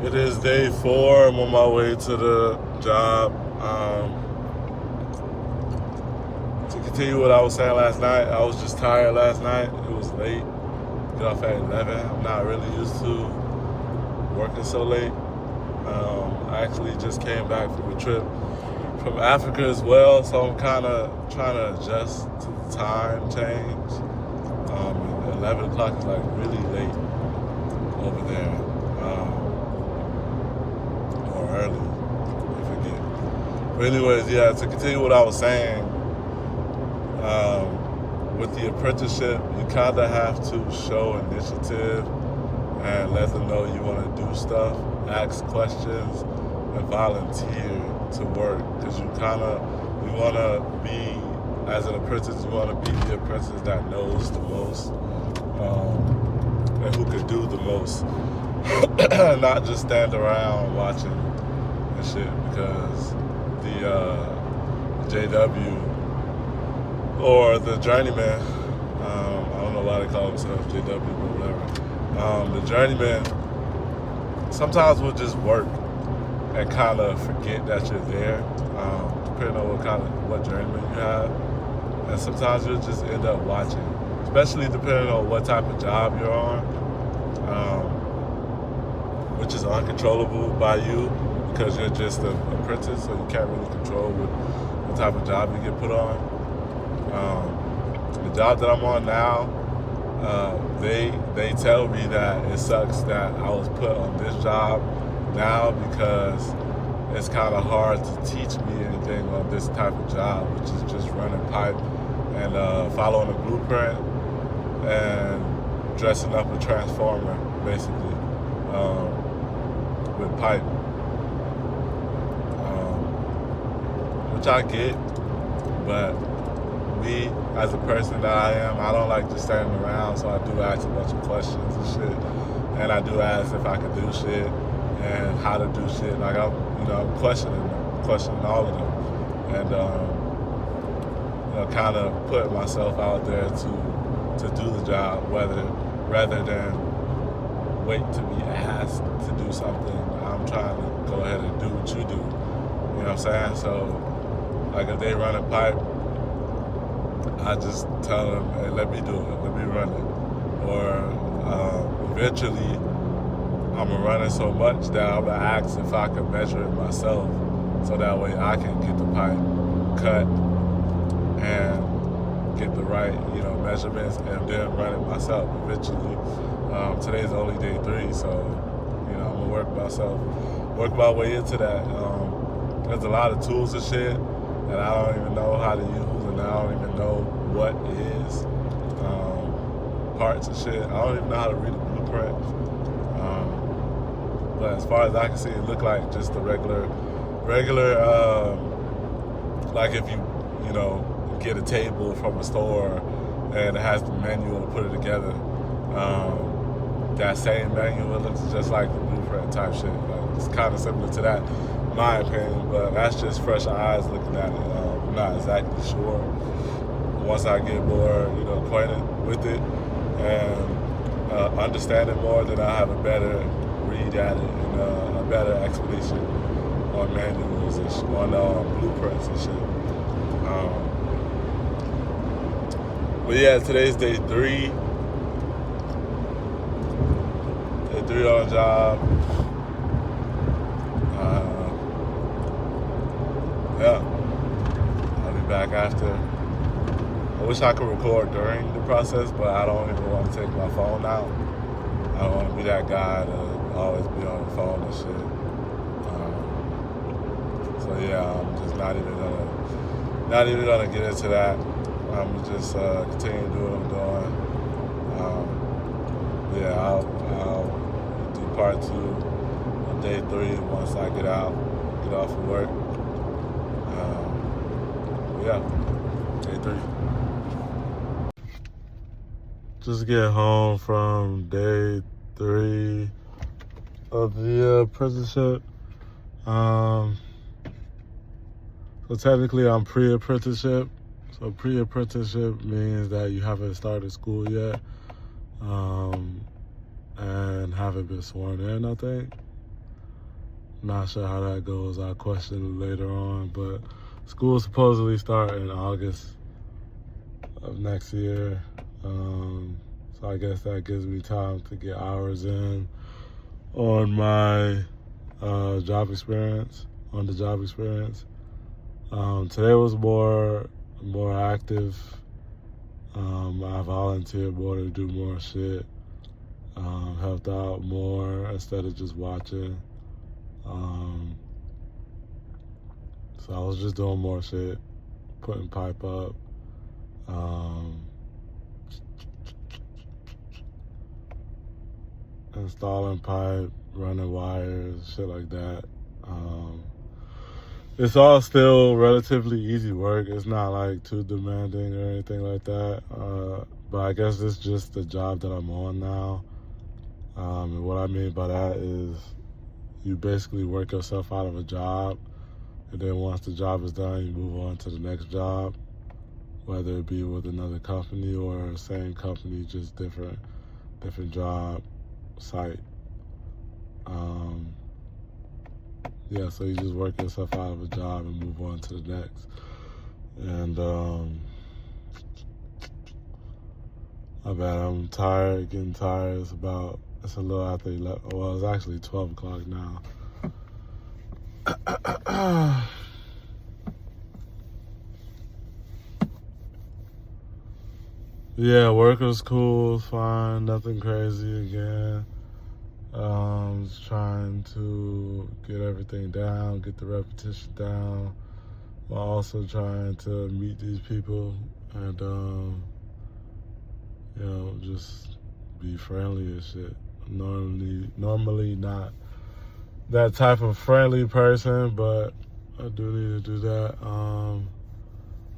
It is day 4. I'm on my way to the job. To continue what I was saying last night, I was just tired last night. It was late. Get off at 11. I'm not really used to working so late. I actually just came back from a trip from Africa as well, so I'm kind of trying to adjust to the time change. 11 o'clock is like really late over there. Or early, I forget. But anyways, yeah, to continue what I was saying, with the apprenticeship, you kind of have to show initiative and let them know you want to do stuff, ask questions, and volunteer to work. Because you want to be, as an apprentice, you want to be the apprentice that knows the most, and who could do the most. Not just stand around watching and shit, because the JW or the journeyman, I don't know why they call themselves JW, but whatever. The journeyman sometimes will just work and kind of forget that you're there, depending on what journeyman you have. And sometimes you'll just end up watching, especially depending on what type of job you're on, which is uncontrollable by you because you're just an apprentice, so you can't really control what type of job you get put on. The job that I'm on now, they tell me that it sucks that I was put on this job now because it's kind of hard to teach me anything on this type of job, which is just running pipe and following a blueprint and dressing up a transformer, basically, with pipe, which I get, but me, as a person that I am, I don't like just standing around, so I do ask a bunch of questions and shit, and I do ask if I could do shit and how to do shit. Like I'm questioning all of them, and kind of putting myself out there to do the job, rather than wait to be asked to do something. I'm trying to go ahead and do what you do. You know what I'm saying? So, like if they run a pipe, I just tell them, hey, let me do it, let me run it. Or eventually, I'm going to run it so much that I'm going to ask if I can measure it myself, so that way I can get the pipe cut and get the right, measurements, and then run it myself eventually. Today's only day 3, so, I'm going to work my way into that. There's a lot of tools and shit that I don't even know how to use, and I don't even know what is parts and shit. I don't even know how to read a blueprint. But as far as I can see, it looked like just the regular, like if you get a table from a store and it has the manual to put it together. That same manual, it looks just like the blueprint type shit. It's kind of similar to that, in my opinion, but that's just fresh eyes looking at it. I'm not exactly sure. Once I get more, acquainted with it and understand it more, then I have a better read at it and a better explanation on manuals and on blueprints and shit. But yeah, today's day 3. Day 3 on the job. Yeah, I'll be back after. I wish I could record during the process, but I don't even want to take my phone out. I don't want to be that guy to always be on the phone and shit. So yeah, I'm just not even gonna get into that. I'm just continue to do what I'm doing. Yeah, I'll do part 2 of day 3 once I get off of work. Yeah, day 3. Just get home from day 3 of the apprenticeship. So technically I'm pre-apprenticeship. So pre-apprenticeship means that you haven't started school yet, and haven't been sworn in, I think. Not sure how that goes. I'll question it later on. But school supposedly start in August of next year. So I guess that gives me time to get hours in on my job experience, on the job experience. Today was more active. I volunteered more to do more shit. Helped out more instead of just watching. So I was just doing more shit, putting pipe up, installing pipe, running wires, shit like that. It's all still relatively easy work. It's not like too demanding or anything like that. But I guess it's just the job that I'm on now. And what I mean by that is you basically work yourself out of a job, and then once the job is done, you move on to the next job, whether it be with another company or same company, just different job site. Yeah, so you just work yourself out of a job and move on to the next. And I bet I'm tired, getting tired. It's a little after 11. Well, it's actually 12 o'clock now. Yeah, work was cool, fine, nothing crazy again. Just trying to get everything down, get the repetition down, while also trying to meet these people and, just be friendly and shit. Normally not that type of friendly person, but I do need to do that.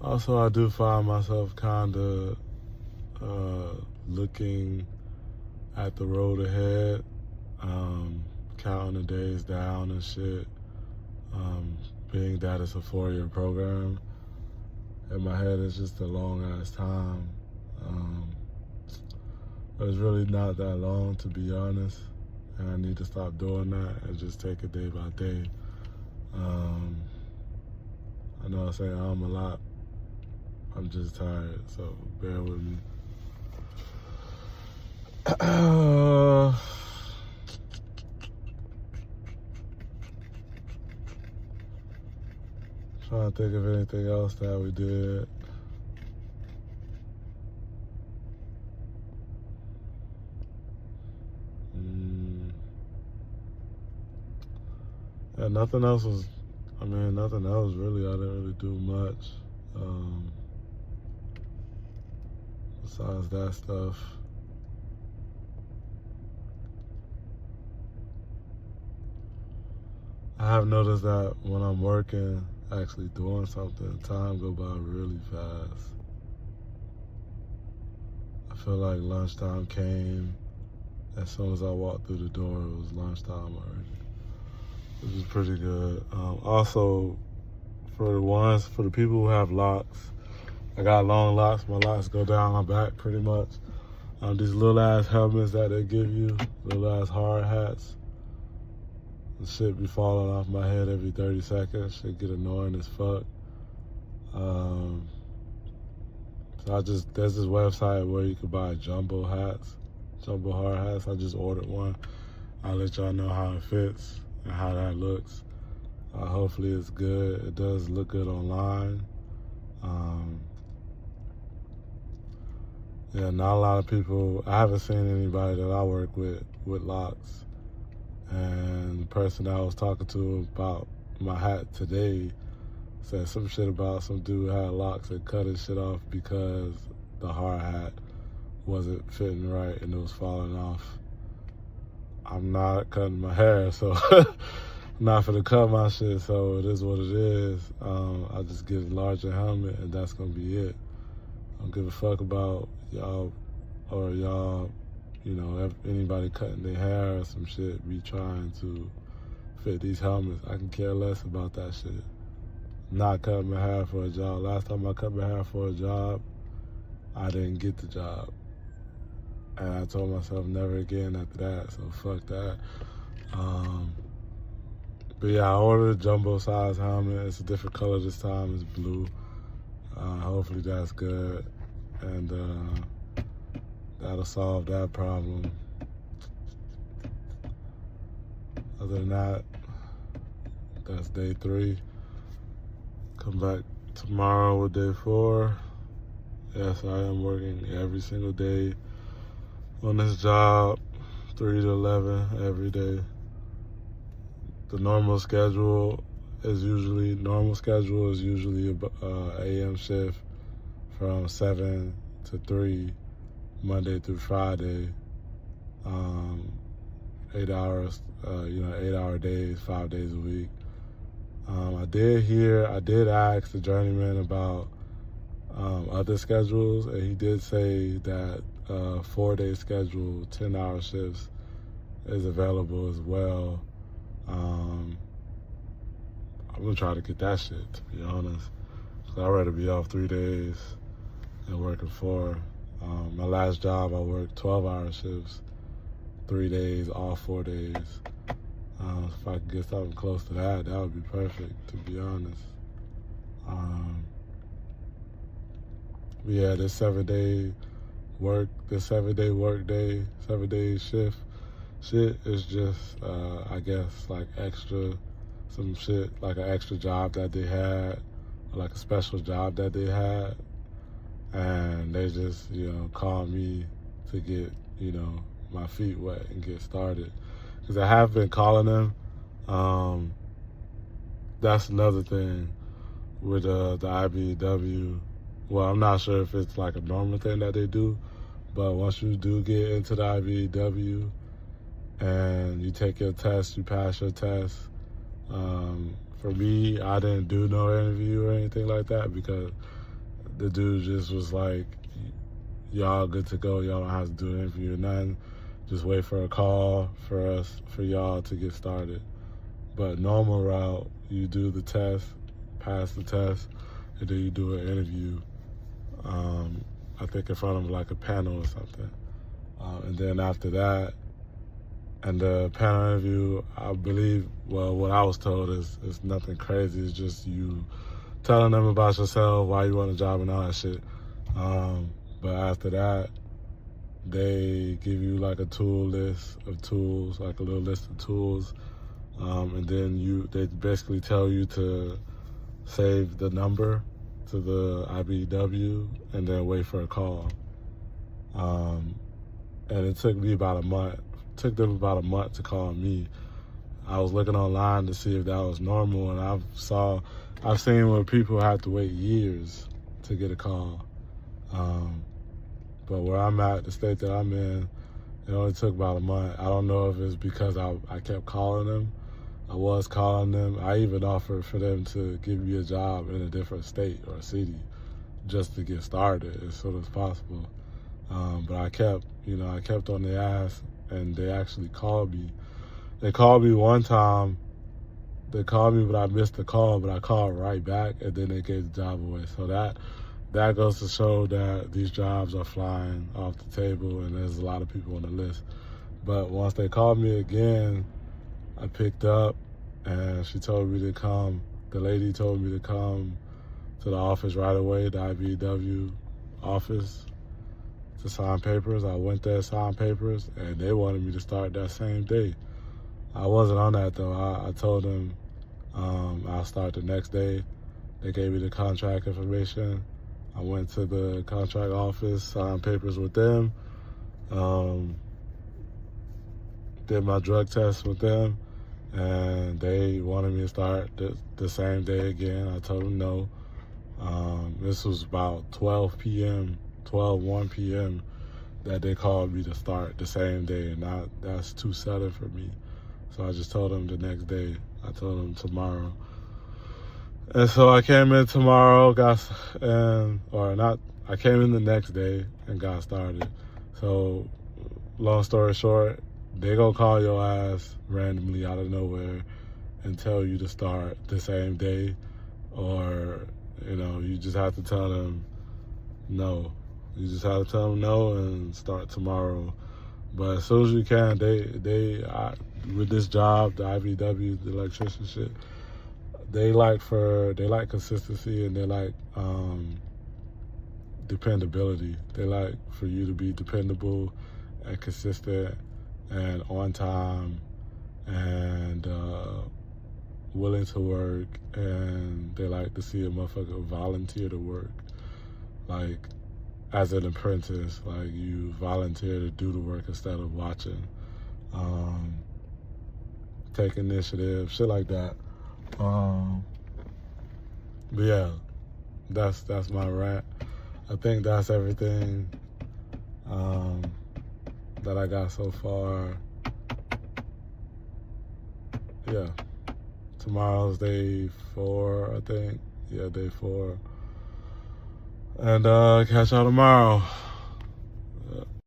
Also, I do find myself kind of looking at the road ahead, counting the days down and shit, being that it's a 4-year program. In my head, it's just a long-ass time. But it's really not that long, to be honest, and I need to stop doing that and just take it day by day. I know I say I'm a lot. I'm just tired, so bear with me. Trying to think of anything else that we did. Yeah, nothing else really. I didn't really do much besides that stuff. I have noticed that when I'm working, actually doing something, time go by really fast. I feel like lunchtime came as soon as I walked through the door. It was lunchtime already, which is pretty good. Also, for the people who have locks, I got long locks. My locks go down my back pretty much. These little ass helmets that they give you, little ass hard hats. The shit be falling off my head every 30 seconds. Shit get annoying as fuck. So there's this website where you can buy jumbo hard hats. I just ordered one. I'll let y'all know how it fits and how that looks. Hopefully it's good. It does look good online. Yeah, not a lot of people. I haven't seen anybody that I work with locks. And the person that I was talking to about my hat today said some shit about some dude had locks and cut his shit off because the hard hat wasn't fitting right and it was falling off. I'm not cutting my hair, so I'm not finna cut my shit, so it is what it is. I just get a larger helmet and that's gonna be it. I don't give a fuck about y'all, if anybody cutting their hair or some shit, be trying to fit these helmets. I can care less about that shit. Not cutting my hair for a job. Last time I cut my hair for a job, I didn't get the job. And I told myself never again after that, so fuck that. But yeah, I ordered a jumbo size helmet. It's a different color this time. It's blue. Hopefully that's good. And that'll solve that problem. Other than that, that's day 3. Come back tomorrow with day 4. Yes, I am working every single day on this job, 3 to 11 every day. The normal schedule is usually a AM shift from 7 to 3, Monday through Friday. 8 hours, 8-hour days, 5 days a week. I did ask the journeyman about other schedules, and he did say that 4-day schedule, 10-hour shifts is available as well. I'm gonna try to get that shit, to be honest. So I'd rather be off 3 days and working 4. My last job, I worked 12-hour shifts, 3 days, off 4 days. If I could get something close to that, that would be perfect, to be honest. Yeah, this 7-day work day, 7-day shift shit is just, I guess, like some shit, like an extra job that they had, or like a special job that they had. And they just, called me to get, my feet wet and get started. Because I have been calling them. That's another thing with the IBEW. Well, I'm not sure if it's like a normal thing that they do, but once you do get into the IBEW and you take your test, you pass your test. For me, I didn't do no interview or anything like that because the dude just was like, y'all good to go. Y'all don't have to do an interview or nothing. Just wait for a call for y'all to get started. But normal route, you do the test, pass the test, and then you do an interview. I think in front of like a panel or something. And then after that, and the panel interview, I believe, well, what I was told is it's nothing crazy. It's just you telling them about yourself, why you want a job and all that shit. But after that, they give you like a tool list of tools, like a little list of tools. And then they basically tell you to save the number to the IBEW and then wait for a call. And it took me about a month. Took them about a month to call me. I was looking online to see if that was normal, and I've seen where people have to wait years to get a call. But where I'm at, the state that I'm in, it only took about a month. I don't know if it's because I kept calling them. I was calling them. I even offered for them to give me a job in a different state or city just to get started as soon as possible. But I kept on their ass, and they actually called me. They called me one time. They called me, but I missed the call, but I called right back, and then they gave the job away. So that goes to show that these jobs are flying off the table, and there's a lot of people on the list. But once they called me again, I picked up, and she told me to come. The lady told me to come to the office right away, the IBEW office, to sign papers. I went there, signed papers, and they wanted me to start that same day. I wasn't on that though. I told them I'll start the next day. They gave me the contract information. I went to the contract office, signed papers with them, did my drug test with them, and they wanted me to start the same day again. I told them no. This was about 1 p.m. that they called me to start the same day, and that's too sudden for me. So I just told them the next day. I told them tomorrow. And so I came in tomorrow, I came in the next day and got started. So long story short, they gonna call your ass randomly out of nowhere and tell you to start the same day, or, you just have to tell them no. You just have to tell them no and start tomorrow. But as soon as you can, with this job, the IBEW, the electrician shit, they like consistency, and they like dependability. They like for you to be dependable and consistent and on time and willing to work, and they like to see a motherfucker volunteer to work. Like, as an apprentice, like, you volunteer to do the work instead of watching. Take initiative, shit like that. But yeah, that's my rant. I think that's everything that I got so far. Yeah. Tomorrow's day 4, I think. Yeah, day 4. And catch y'all tomorrow.